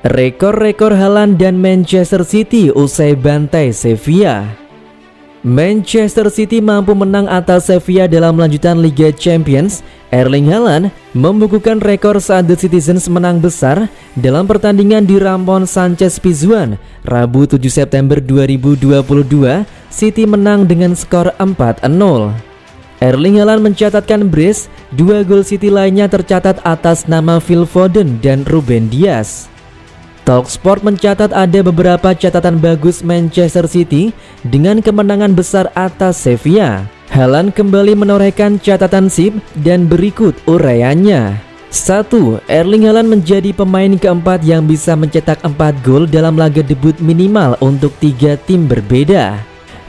Rekor-rekor Haaland dan Manchester City usai bantai Sevilla. Manchester City mampu menang atas Sevilla dalam lanjutan Liga Champions. Erling Haaland membukukan rekor saat The Citizens menang besar dalam pertandingan di Ramon Sanchez Pizjuan, Rabu 7 September 2022. City menang dengan skor 4-0. Erling Haaland mencatatkan brace, 2 gol City lainnya tercatat atas nama Phil Foden dan Ruben Dias. Talksport mencatat ada beberapa catatan bagus Manchester City dengan kemenangan besar atas Sevilla. Haaland kembali menorehkan catatan sip dan berikut uraiannya. 1. Erling Haaland menjadi pemain keempat yang bisa mencetak 4 gol dalam laga debut minimal untuk 3 tim berbeda.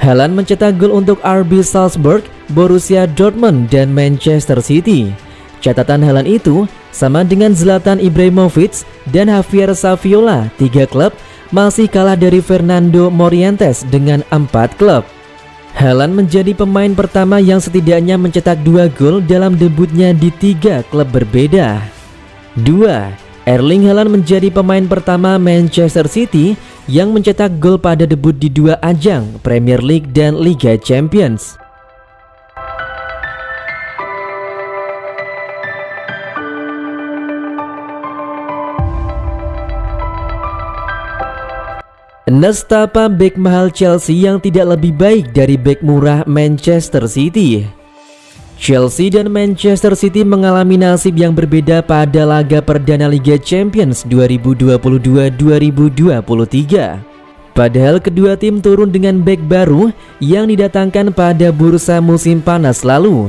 Haaland mencetak gol untuk RB Salzburg, Borussia Dortmund, dan Manchester City. Catatan Haaland itu sama dengan Zlatan Ibrahimovic dan Javier Saviola, 3 klub, masih kalah dari Fernando Morientes dengan 4 klub. Haaland menjadi pemain pertama yang setidaknya mencetak 2 gol dalam debutnya di 3 klub berbeda. 2. Erling Haaland menjadi pemain pertama Manchester City yang mencetak gol pada debut di 2 ajang, Premier League dan Liga Champions. Nestapa bek mahal Chelsea yang tidak lebih baik dari bek murah Manchester City. Chelsea dan Manchester City mengalami nasib yang berbeda pada laga perdana Liga Champions 2022-2023. Padahal kedua tim turun dengan bek baru yang didatangkan pada bursa musim panas lalu.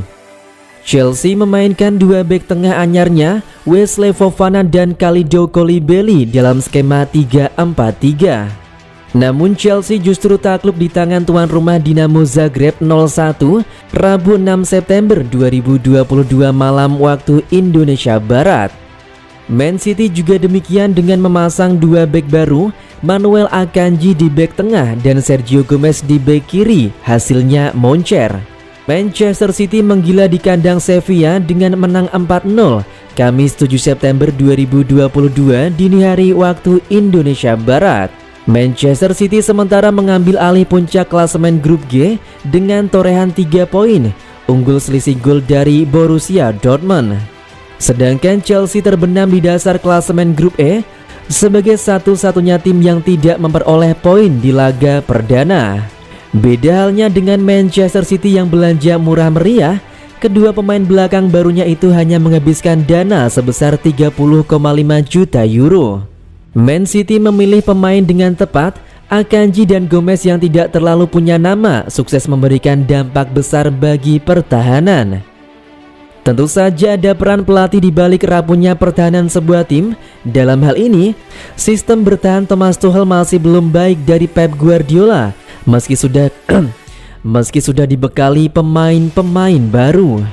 Chelsea memainkan 2 bek tengah anyarnya, Wesley Fofana dan Kalidou Koulibaly dalam skema 3-4-3. Namun Chelsea justru takluk di tangan tuan rumah Dinamo Zagreb 0-1 Rabu 6 September 2022 malam waktu Indonesia Barat. Man City juga demikian dengan memasang 2 bek baru, Manuel Akanji di bek tengah dan Sergio Gomez di bek kiri, hasilnya moncer. Manchester City menggila di kandang Sevilla dengan menang 4-0 Kamis 7 September 2022 dini hari waktu Indonesia Barat. Manchester City sementara mengambil alih puncak klasemen grup G dengan torehan 3 poin, unggul selisih gol dari Borussia Dortmund. Sedangkan Chelsea terbenam di dasar klasemen grup E sebagai satu-satunya tim yang tidak memperoleh poin di laga perdana. Beda halnya dengan Manchester City yang belanja murah meriah, kedua pemain belakang barunya itu hanya menghabiskan dana sebesar 30,5 juta euro. Man City memilih pemain dengan tepat, Akanji dan Gomez yang tidak terlalu punya nama sukses memberikan dampak besar bagi pertahanan. Tentu saja ada peran pelatih di balik rapuhnya pertahanan sebuah tim. Dalam hal ini, sistem bertahan Thomas Tuchel masih belum baik dari Pep Guardiola meski sudah dibekali pemain-pemain baru.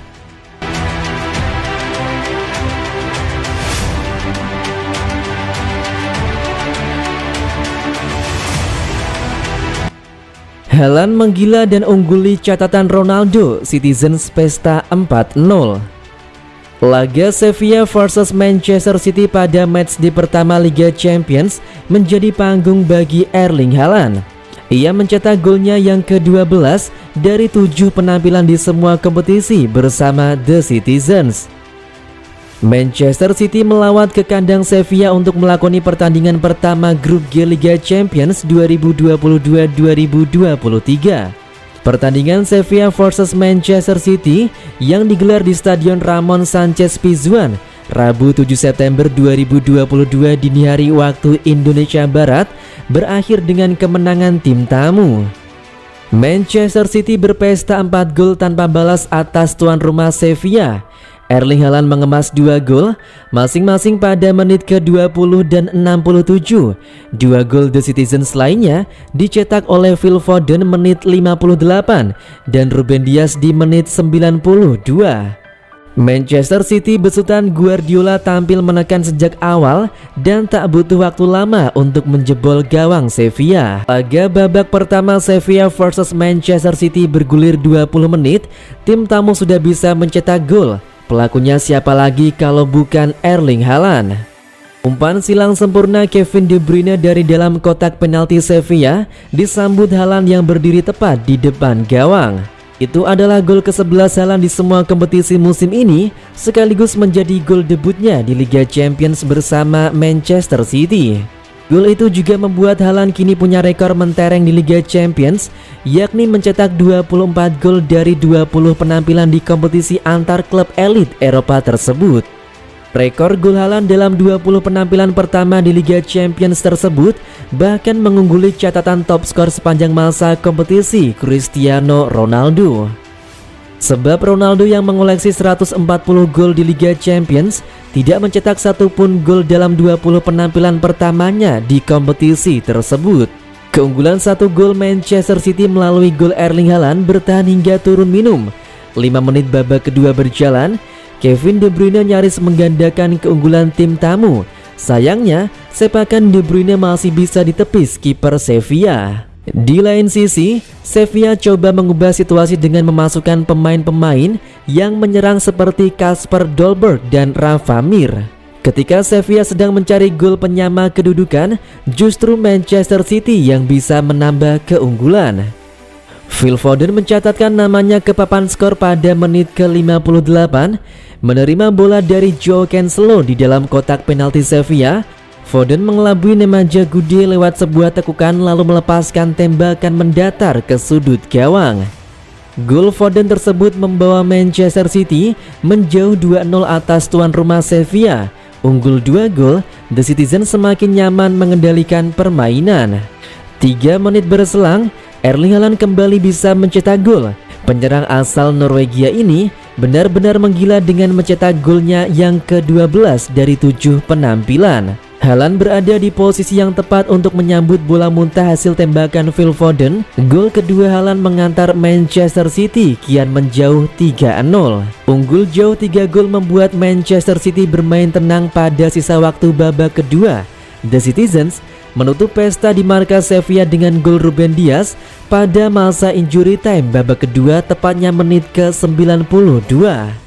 Haaland menggila dan ungguli catatan Ronaldo, Citizens pesta 4-0. Laga Sevilla vs Manchester City pada matchday pertama Liga Champions menjadi panggung bagi Erling Haaland. Ia mencetak golnya yang ke-12 dari 7 penampilan di semua kompetisi bersama The Citizens. Manchester City melawat ke kandang Sevilla untuk melakoni pertandingan pertama grup G Liga Champions 2022-2023. Pertandingan Sevilla vs Manchester City yang digelar di Stadion Ramon Sanchez Pizjuan, Rabu 7 September 2022 dini hari waktu Indonesia Barat, berakhir dengan kemenangan tim tamu. Manchester City berpesta 4 gol tanpa balas atas tuan rumah Sevilla. Erling Haaland mengemas 2 gol, masing-masing pada menit ke-20 dan 67. 2 gol The Citizens lainnya dicetak oleh Phil Foden menit 58 dan Ruben Dias di menit 92. Manchester City besutan Guardiola tampil menekan sejak awal dan tak butuh waktu lama untuk menjebol gawang Sevilla. Laga babak pertama Sevilla vs Manchester City bergulir 20 menit, tim tamu sudah bisa mencetak gol. Pelakunya siapa lagi kalau bukan Erling Haaland? Umpan silang sempurna Kevin De Bruyne dari dalam kotak penalti Sevilla disambut Haaland yang berdiri tepat di depan gawang. Itu adalah gol ke-11 Haaland di semua kompetisi musim ini, sekaligus menjadi gol debutnya di Liga Champions bersama Manchester City. Gol itu juga membuat Haaland kini punya rekor mentereng di Liga Champions, yakni mencetak 24 gol dari 20 penampilan di kompetisi antar klub elit Eropa tersebut. Rekor gol Haaland dalam 20 penampilan pertama di Liga Champions tersebut bahkan mengungguli catatan top skor sepanjang masa kompetisi Cristiano Ronaldo. Sebab Ronaldo yang mengoleksi 140 gol di Liga Champions tidak mencetak satupun gol dalam 20 penampilan pertamanya di kompetisi tersebut. Keunggulan 1 gol Manchester City melalui gol Erling Haaland bertahan hingga turun minum. 5 menit babak kedua berjalan, Kevin De Bruyne nyaris menggandakan keunggulan tim tamu. Sayangnya, sepakan De Bruyne masih bisa ditepis kiper Sevilla. Di lain sisi, Sevilla coba mengubah situasi dengan memasukkan pemain-pemain yang menyerang seperti Kasper Dolberg dan Rafa Mir. Ketika Sevilla sedang mencari gol penyama kedudukan, justru Manchester City yang bisa menambah keunggulan. Phil Foden mencatatkan namanya ke papan skor pada menit ke-58, menerima bola dari Joao Cancelo di dalam kotak penalti Sevilla. Foden mengelabui Nemanja Gude lewat sebuah tekukan lalu melepaskan tembakan mendatar ke sudut gawang. Gol Foden tersebut membawa Manchester City menjauh 2-0 atas tuan rumah Sevilla. Unggul 2 gol, The Citizens semakin nyaman mengendalikan permainan. 3 menit berselang, Erling Haaland kembali bisa mencetak gol. Penyerang asal Norwegia ini benar-benar menggila dengan mencetak golnya yang ke-12 dari 7 penampilan. Haaland berada di posisi yang tepat untuk menyambut bola muntah hasil tembakan Phil Foden. Gol kedua Haaland mengantar Manchester City kian menjauh 3-0. Unggul jauh 3 gol membuat Manchester City bermain tenang pada sisa waktu babak kedua. The Citizens menutup pesta di markas Sevilla dengan gol Ruben Dias pada masa injury time babak kedua tepatnya menit ke-92.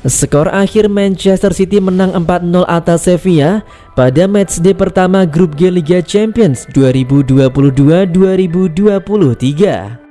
Skor akhir Manchester City menang 4-0 atas Sevilla pada matchday pertama grup G Liga Champions 2022-2023.